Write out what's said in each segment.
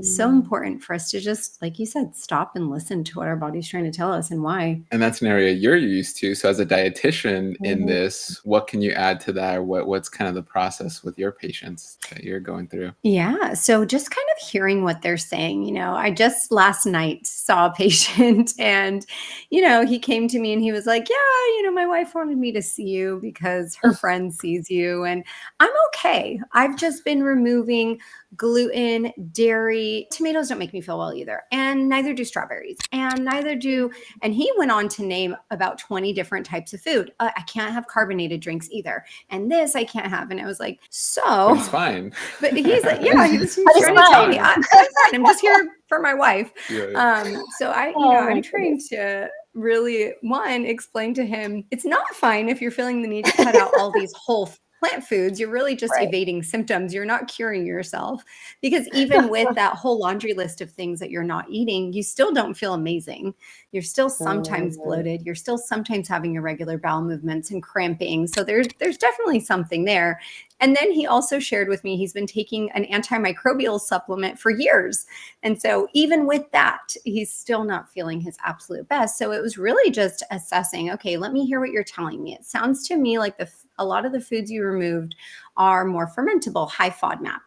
So important for us to just, like you said, stop and listen to what our body's trying to tell us and why. And that's an area you're used to. So as a dietitian in Mhm. this, what can you add to that? Or what's kind of the process with your patients that you're going through? Yeah. So just kind of hearing what they're saying. I just last night saw a patient and, he came to me and he was like, yeah, my wife wanted me to see you because her friend sees you. And I'm okay. I've just been removing gluten, dairy. Tomatoes don't make me feel well either. And neither do strawberries. And neither do. And he went on to name about 20 different types of food. I can't have carbonated drinks either. And this I can't have. And I was like, so. It's fine. But he's like, yeah, he was But it's trying to tell fine. me, I'm fine. I'm just here for my wife. Yeah. So Oh my I'm trying to really, one, explain to him, it's not fine if you're feeling the need to cut out all these whole plant foods. You're really just Right. evading symptoms. You're not curing yourself, because even with that whole laundry list of things that you're not eating, you still don't feel amazing. You're still sometimes bloated. You're still sometimes having irregular bowel movements and cramping. So there's definitely something there. And then he also shared with me he's been taking an antimicrobial supplement for years. And so even with that, he's still not feeling his absolute best. So it was really just assessing, okay, let me hear what you're telling me. It sounds to me like a lot of the foods you removed are more fermentable, high FODMAP.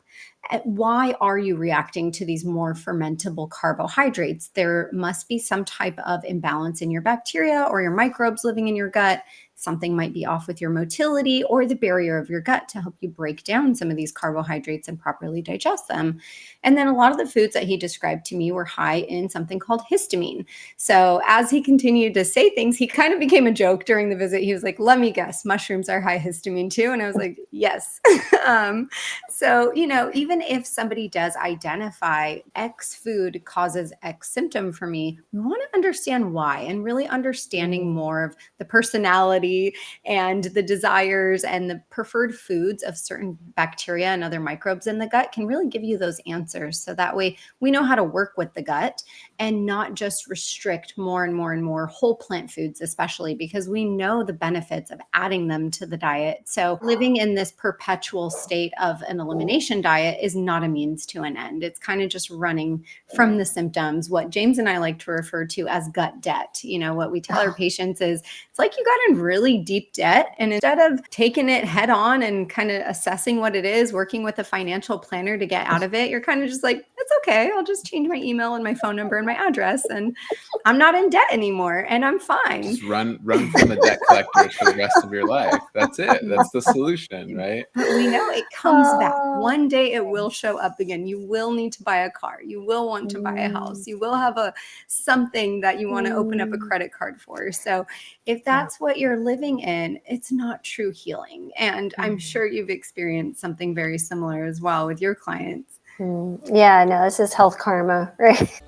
Why are you reacting to these more fermentable carbohydrates? There must be some type of imbalance in your bacteria or your microbes living in your gut. Something might be off with your motility or the barrier of your gut to help you break down some of these carbohydrates and properly digest them. And then a lot of the foods that he described to me were high in something called histamine. So as he continued to say things, he kind of became a joke during the visit. He was like, let me guess, mushrooms are high histamine too. And I was like, yes. So, even if somebody does identify X food causes X symptom for me, we want to understand why, and really understanding more of the personality and the desires and the preferred foods of certain bacteria and other microbes in the gut can really give you those answers. So that way we know how to work with the gut and not just restrict more and more and more whole plant foods, especially because we know the benefits of adding them to the diet. So living in this perpetual state of an elimination diet is not a means to an end. It's kind of just running from the symptoms, what James and I like to refer to as gut debt. What we tell our patients is it's like you got in really deep debt, and instead of taking it head on and kind of assessing what it is, working with a financial planner to get out of it, you're kind of just like, it's okay. I'll just change my email and my phone number and my address, and I'm not in debt anymore, and I'm fine. Just run from the debt collectors for the rest of your life. That's it. That's the solution, right? But we know it comes back. One day it will show up again. You will need to buy a car. You will want to buy a house. You will have something that you want to open up a credit card for. So if that's what you're living in, it's not true healing. And I'm sure you've experienced something very similar as well with your clients. Yeah, no, this is health karma, right?